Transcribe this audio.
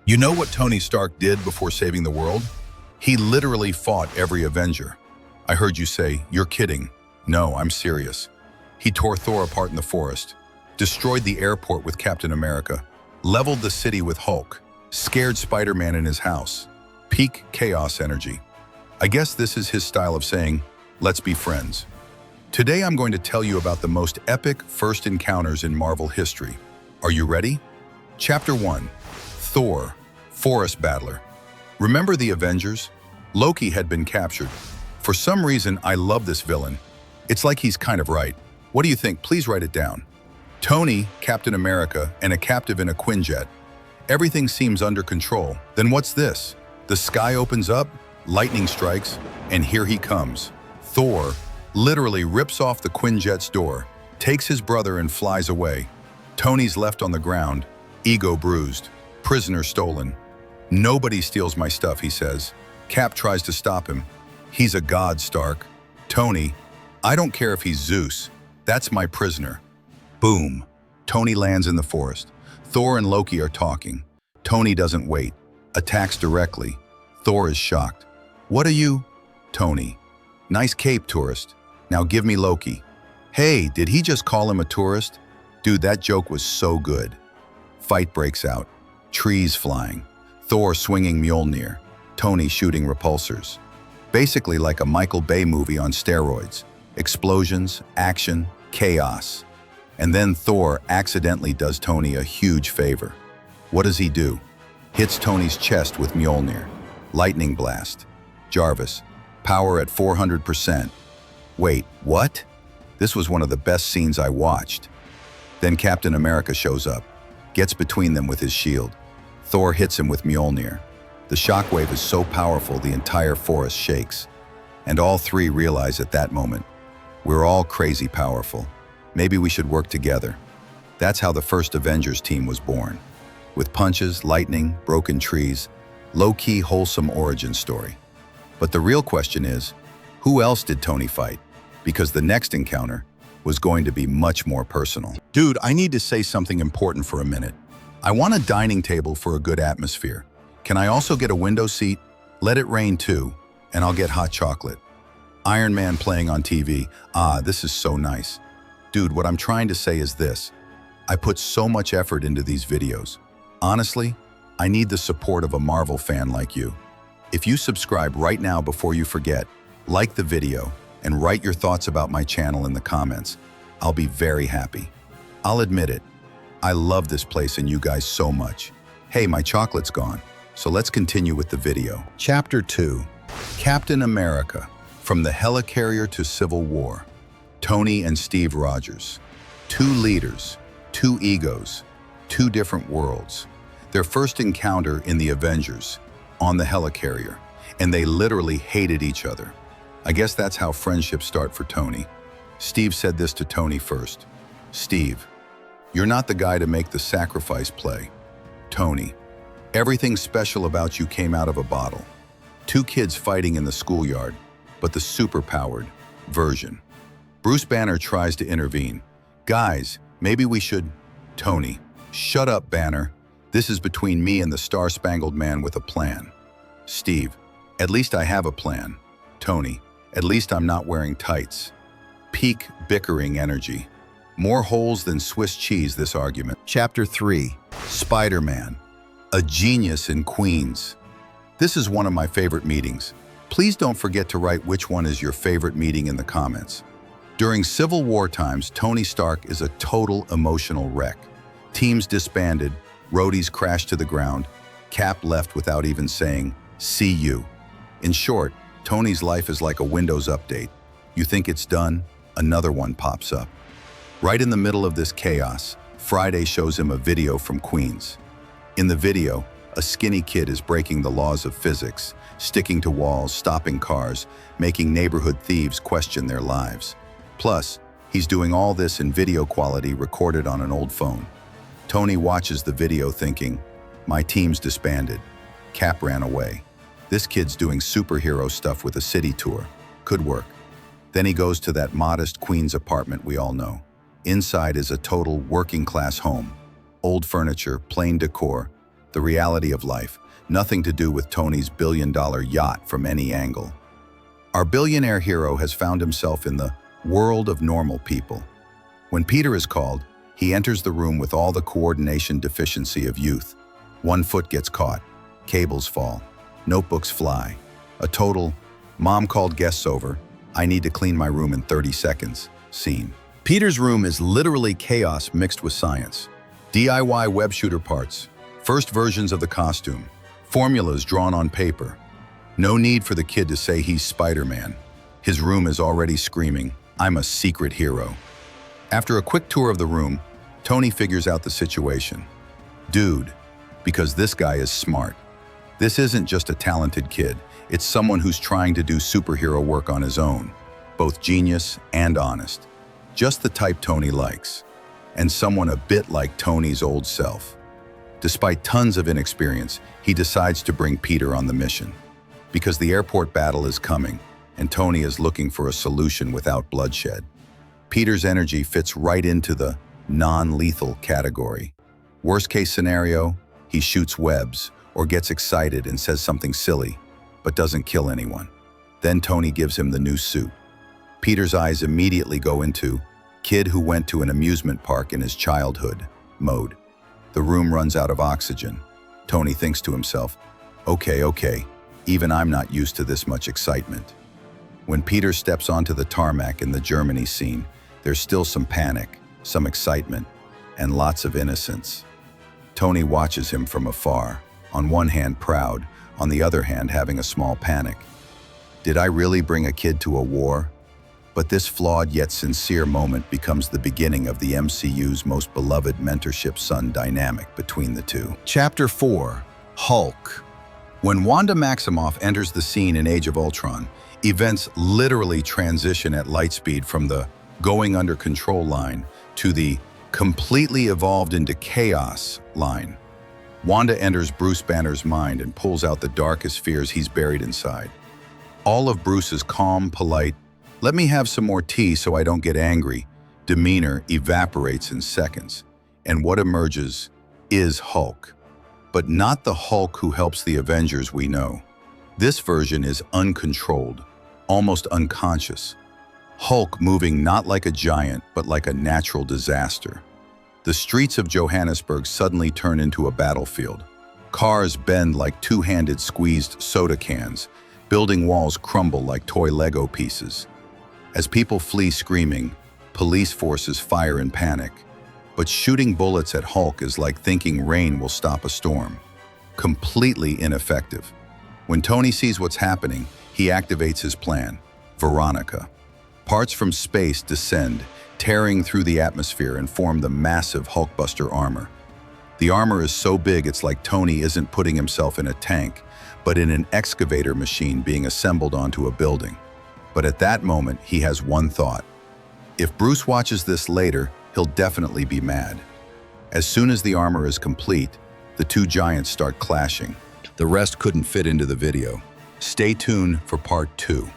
You know what Tony Stark did before saving the world? He literally fought every Avenger. I heard you say, "You're kidding." No, I'm serious. He tore Thor apart in the forest, destroyed the airport with Captain America, leveled the city with Hulk, scared Spider-Man in his house. Peak chaos energy. I guess this is his style of saying, "Let's be friends." Today I'm going to tell you about the most epic first encounters in Marvel history. Are you ready? Chapter 1. Thor, Forest Battler. Remember the Avengers? Loki had been captured. For some reason, I love this villain. It's like he's kind of right. What do you think? Please write it down. Tony, Captain America, and a captive in a Quinjet. Everything seems under control. Then what's this? The sky opens up, lightning strikes, and here he comes. Thor literally rips off the Quinjet's door, takes his brother and flies away. Tony's left on the ground, ego bruised, prisoner stolen. "Nobody steals my stuff," he says. Cap tries to stop him. "He's a god, Stark." "Tony, I don't care if he's Zeus. That's my prisoner." Boom. Tony lands in the forest. Thor and Loki are talking. Tony doesn't wait. Attacks directly. Thor is shocked. "What are you?" Tony. "Nice cape, tourist. Now give me Loki." "Hey, did he just call him a tourist?" Dude, that joke was so good. Fight breaks out. Trees flying. Thor swinging Mjolnir. Tony shooting repulsors. Basically like a Michael Bay movie on steroids. Explosions, action, chaos. And then Thor accidentally does Tony a huge favor. What does he do? Hits Tony's chest with Mjolnir. Lightning blast. Jarvis, power at 400%. Wait, what? This was one of the best scenes I watched. Then Captain America shows up, gets between them with his shield. Thor hits him with Mjolnir. The shockwave is so powerful the entire forest shakes. And all three realize at that moment, we're all crazy powerful. Maybe we should work together. That's how the first Avengers team was born. With punches, lightning, broken trees, low-key wholesome origin story. But the real question is, who else did Tony fight? Because the next encounter was going to be much more personal. Dude, I need to say something important for a minute. I want a dining table for a good atmosphere. Can I also get a window seat? Let it rain too, and I'll get hot chocolate. Iron Man playing on TV. Ah, this is so nice. Dude, what I'm trying to say is this. I put so much effort into these videos. Honestly, I need the support of a Marvel fan like you. If you subscribe right now before you forget, like the video, and write your thoughts about my channel in the comments, I'll be very happy. I'll admit it, I love this place and you guys so much. Hey, my chocolate's gone, so let's continue with the video. Chapter 2. Captain America, from the Helicarrier to Civil War. Tony and Steve Rogers. Two leaders, two egos, two different worlds. Their first encounter in the Avengers, on the Helicarrier, and they literally hated each other. I guess that's how friendships start for Tony. Steve said this to Tony first. "Steve, you're not the guy to make the sacrifice play." Tony, "Everything special about you came out of a bottle." Two kids fighting in the schoolyard, but the superpowered version. Bruce Banner tries to intervene. "Guys, maybe we should..." Tony, "Shut up, Banner. This is between me and the Star-Spangled Man with a plan." Steve, "At least I have a plan." Tony, "At least I'm not wearing tights." Peak bickering energy. More holes than Swiss cheese, this argument. Chapter 3. Spider-Man. A genius in Queens. This is one of my favorite meetings. Please don't forget to write which one is your favorite meeting in the comments. During Civil War times, Tony Stark is a total emotional wreck. Teams disbanded, roadies crashed to the ground, Cap left without even saying, "See you." In short, Tony's life is like a Windows update. You think it's done, another one pops up. Right in the middle of this chaos, Friday shows him a video from Queens. In the video, a skinny kid is breaking the laws of physics, sticking to walls, stopping cars, making neighborhood thieves question their lives. Plus, he's doing all this in video quality recorded on an old phone. Tony watches the video thinking, "My team's disbanded. Cap ran away. This kid's doing superhero stuff with a city tour. Could work." Then he goes to that modest Queens apartment we all know. Inside is a total working-class home. Old furniture, plain decor, the reality of life, nothing to do with Tony's billion-dollar yacht from any angle. Our billionaire hero has found himself in the world of normal people. When Peter is called, he enters the room with all the coordination deficiency of youth. One foot gets caught, cables fall, notebooks fly. A total, "Mom called guests over, I need to clean my room in 30 seconds" scene. Peter's room is literally chaos mixed with science. DIY web shooter parts, first versions of the costume, formulas drawn on paper. No need for the kid to say he's Spider-Man. His room is already screaming, "I'm a secret hero." After a quick tour of the room, Tony figures out the situation. Dude, because this guy is smart. This isn't just a talented kid, it's someone who's trying to do superhero work on his own, both genius and honest. Just the type Tony likes, and someone a bit like Tony's old self. Despite tons of inexperience, he decides to bring Peter on the mission. Because the airport battle is coming, and Tony is looking for a solution without bloodshed. Peter's energy fits right into the non-lethal category. Worst case scenario, he shoots webs or gets excited and says something silly, but doesn't kill anyone. Then Tony gives him the new suit. Peter's eyes immediately go into kid who went to an amusement park in his childhood mode. The room runs out of oxygen. Tony thinks to himself, okay, even I'm not used to this much excitement. When Peter steps onto the tarmac in the Germany scene, there's still some panic, some excitement, and lots of innocence. Tony watches him from afar, on one hand proud, on the other hand having a small panic. Did I really bring a kid to a war? But this flawed yet sincere moment becomes the beginning of the MCU's most beloved mentorship-son dynamic between the two. Chapter 4, Hulk. When Wanda Maximoff enters the scene in Age of Ultron, events literally transition at light speed from the going under control line to the completely evolved into chaos line. Wanda enters Bruce Banner's mind and pulls out the darkest fears he's buried inside. All of Bruce's calm, polite, "Let me have some more tea so I don't get angry" demeanor evaporates in seconds, and what emerges is Hulk. But not the Hulk who helps the Avengers we know. This version is uncontrolled, almost unconscious. Hulk moving not like a giant, but like a natural disaster. The streets of Johannesburg suddenly turn into a battlefield. Cars bend like two-handed squeezed soda cans. Building walls crumble like toy Lego pieces. As people flee screaming, police forces fire in panic. But shooting bullets at Hulk is like thinking rain will stop a storm. Completely ineffective. When Tony sees what's happening, he activates his plan, Veronica. Parts from space descend, tearing through the atmosphere and form the massive Hulkbuster armor. The armor is so big it's like Tony isn't putting himself in a tank, but in an excavator machine being assembled onto a building. But at that moment, he has one thought. If Bruce watches this later, he'll definitely be mad. As soon as the armor is complete, the two giants start clashing. The rest couldn't fit into the video. Stay tuned for part 2.